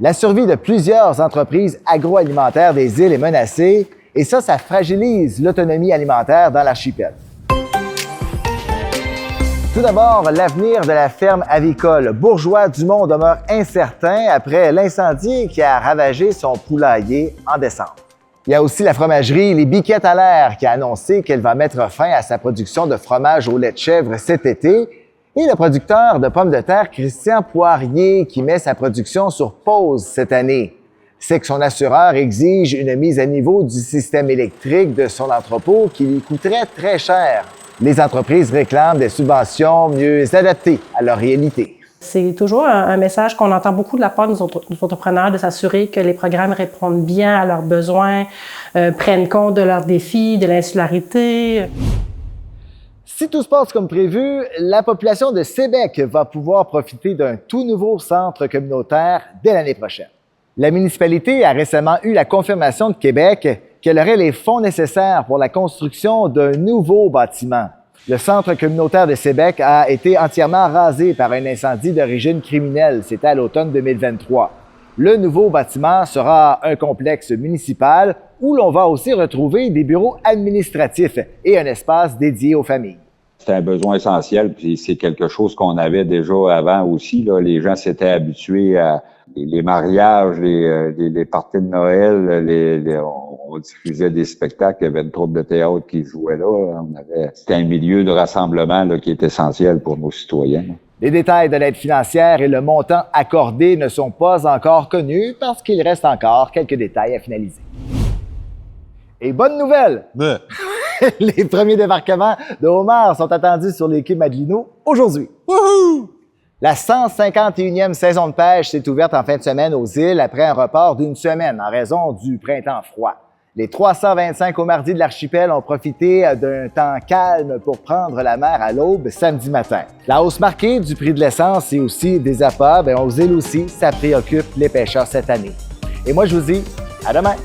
La survie de plusieurs entreprises agroalimentaires des îles est menacée et ça fragilise l'autonomie alimentaire dans l'archipel. Tout d'abord, l'avenir de la ferme avicole Bourgeois-Dumont demeure incertain après l'incendie qui a ravagé son poulailler en décembre. Il y a aussi la fromagerie Les Biquettes à l'air qui a annoncé qu'elle va mettre fin à sa production de fromage au lait de chèvre cet été et le producteur de pommes de terre Christian Poirier qui met sa production sur pause cette année. C'est que son assureur exige une mise à niveau du système électrique de son entrepôt qui lui coûterait très cher. Les entreprises réclament des subventions mieux adaptées à leur réalité. C'est toujours un message qu'on entend beaucoup de la part de nos entrepreneurs, de s'assurer que les programmes répondent bien à leurs besoins, prennent compte de leurs défis, de l'insularité. Si tout se passe comme prévu, la population de Sébec va pouvoir profiter d'un tout nouveau centre communautaire dès l'année prochaine. La municipalité a récemment eu la confirmation de Québec qu'elle aurait les fonds nécessaires pour la construction d'un nouveau bâtiment. Le centre communautaire de Sébec a été entièrement rasé par un incendie d'origine criminelle. C'était à l'automne 2023. Le nouveau bâtiment sera un complexe municipal où l'on va aussi retrouver des bureaux administratifs et un espace dédié aux familles. C'est un besoin essentiel, puis c'est quelque chose qu'on avait déjà avant aussi. Là. Les gens s'étaient habitués à les mariages, les parties de Noël, on diffusait des spectacles, il y avait une troupe de théâtre qui jouait là. C'était un milieu de rassemblement là, qui est essentiel pour nos citoyens. Les détails de l'aide financière et le montant accordé ne sont pas encore connus parce qu'il reste encore quelques détails à finaliser. Et bonne nouvelle! Les premiers débarquements de homards sont attendus sur les quais Madelino aujourd'hui. Wouhou! La 151e saison de pêche s'est ouverte en fin de semaine aux îles après un report d'une semaine en raison du printemps froid. Les 325 homardis de l'archipel ont profité d'un temps calme pour prendre la mer à l'aube samedi matin. La hausse marquée du prix de l'essence et aussi des appâts, aux îles aussi, ça préoccupe les pêcheurs cette année. Et moi, je vous dis à demain!